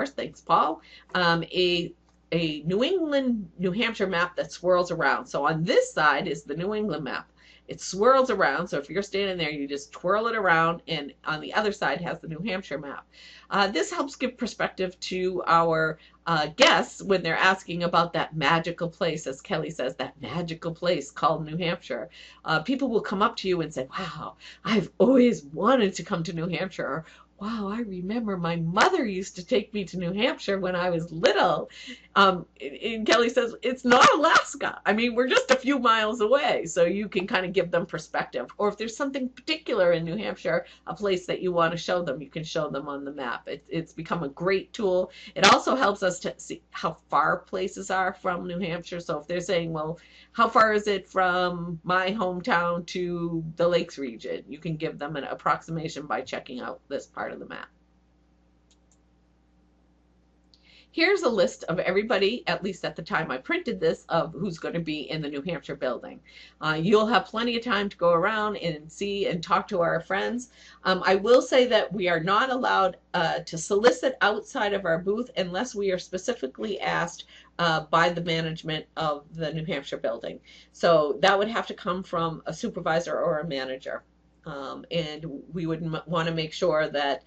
course, thanks, Paul, a New England, New Hampshire map that swirls around. So on this side is the New England map. It swirls around, so if you're standing there, you just twirl it around, and on the other side has the New Hampshire map. This helps give perspective to our guests when they're asking about that magical place, as Kelly says, that magical place called New Hampshire. People will come up to you and say, wow, I've always wanted to come to New Hampshire. Or, wow, I remember my mother used to take me to New Hampshire when I was little. And Kelly says, it's not Alaska. I mean, we're just a few miles away, so you can kind of give them perspective. Or if there's something particular in New Hampshire, a place that you want to show them, you can show them on the map. It's become a great tool. It also helps us to see how far places are from New Hampshire. So if they're saying, well, how far is it from my hometown to the Lakes region? You can give them an approximation by checking out this part of the map. Here's a list of everybody, at least at the time I printed this, of who's going to be in the New Hampshire building. You'll have plenty of time to go around and see and talk to our friends. I will say that we are not allowed to solicit outside of our booth unless we are specifically asked by the management of the New Hampshire building. So that would have to come from a supervisor or a manager. And we would want to make sure that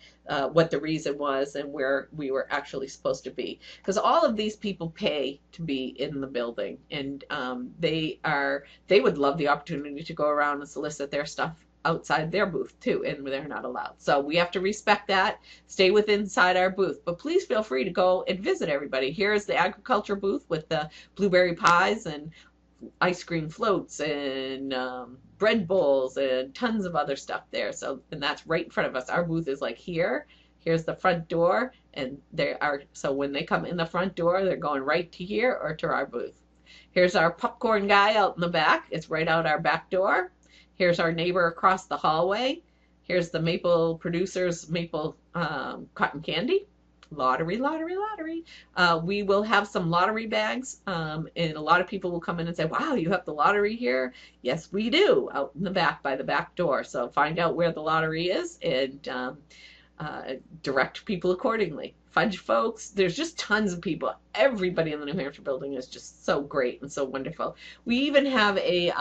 what the reason was and where we were actually supposed to be, because all of these people pay to be in the building, and they would love the opportunity to go around and solicit their stuff outside their booth too, and they're not allowed. So we have to respect that, stay inside our booth, but please feel free to go and visit everybody. Here's the agriculture booth with the blueberry pies and ice cream floats and bread bowls and tons of other stuff there. So, and that's right in front of us. Our booth is like here. Here's the front door, and so when they come in the front door, they're going right to here or to our booth. Here's our popcorn guy out in the back. It's right out our back door. Here's our neighbor across the hallway. Here's the maple producers maple cotton candy. Lottery, lottery, lottery. We will have some lottery bags, and a lot of people will come in and say, wow, you have the lottery here? Yes, we do, out in the back by the back door. So find out where the lottery is and direct people accordingly. Fudge folks, there's just tons of people. Everybody in the New Hampshire building is just so great and so wonderful. We even have a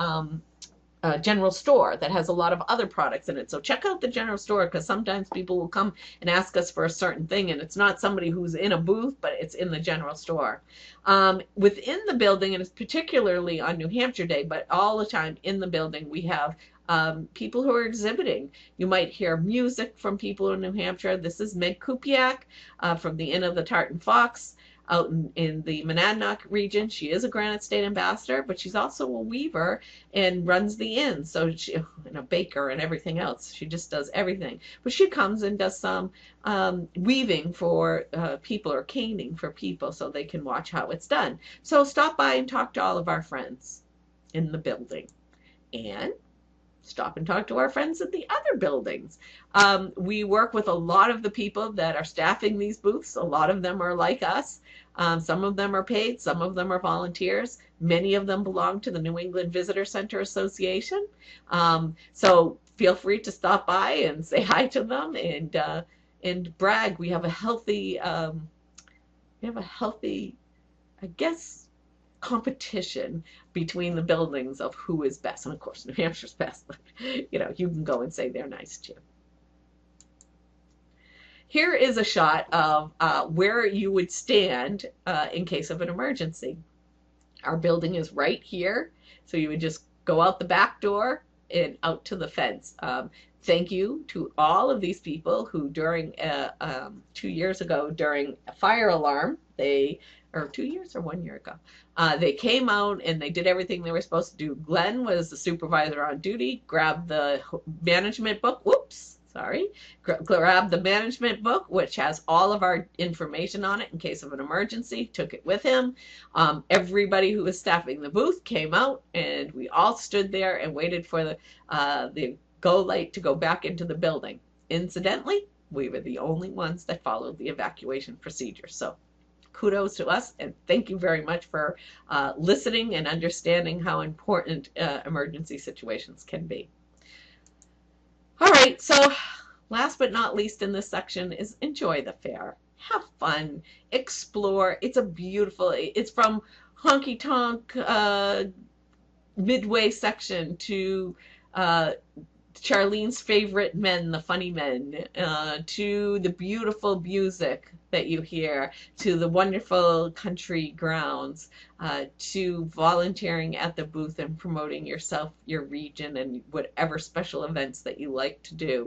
general store that has a lot of other products in it. So check out the general store, because sometimes people will come and ask us for a certain thing, and it's not somebody who's in a booth, but it's in the general store. Within the building, and it's particularly on New Hampshire Day, but all the time in the building, we have people who are exhibiting. You might hear music from people in New Hampshire. This is Meg Kupiak from the Inn of the Tartan Fox out in the Monadnock region. She is a Granite State ambassador, but she's also a weaver and runs the inn. So she, and a baker and everything else. She just does everything. But she comes and does some weaving for people, or caning for people, so they can watch how it's done. So stop by and talk to all of our friends in the building. And stop and talk to our friends at the other buildings. We work with a lot of the people that are staffing these booths. A lot of them are like us. Some of them are paid, some of them are volunteers. Many of them belong to the New England Visitor Center Association. So feel free to stop by and say hi to them and brag. We have a healthy, I guess, competition between the buildings of who is best. And of course, New Hampshire's best, but you know, you can go and say they're nice too. Here is a shot of where you would stand in case of an emergency. Our building is right here, so you would just go out the back door and out to the fence. Thank you to all of these people who during 2 years ago, during a fire alarm, or 2 years or 1 year ago, they came out and they did everything they were supposed to do. Glenn was the supervisor on duty, grabbed the management book, grabbed the management book, which has all of our information on it in case of an emergency, took it with him. Everybody who was staffing the booth came out, and we all stood there and waited for the go light to go back into the building. Incidentally, we were the only ones that followed the evacuation procedure. So kudos to us, and thank you very much for listening and understanding how important emergency situations can be. All right, so last but not least in this section is enjoy the fair. have fun, explore. It's a beautiful, it's from honky tonk midway section to uh, Charlene's favorite men, the funny men, to the beautiful music that you hear, to the wonderful country grounds, to volunteering at the booth and promoting yourself, your region, and whatever special events that you like to do.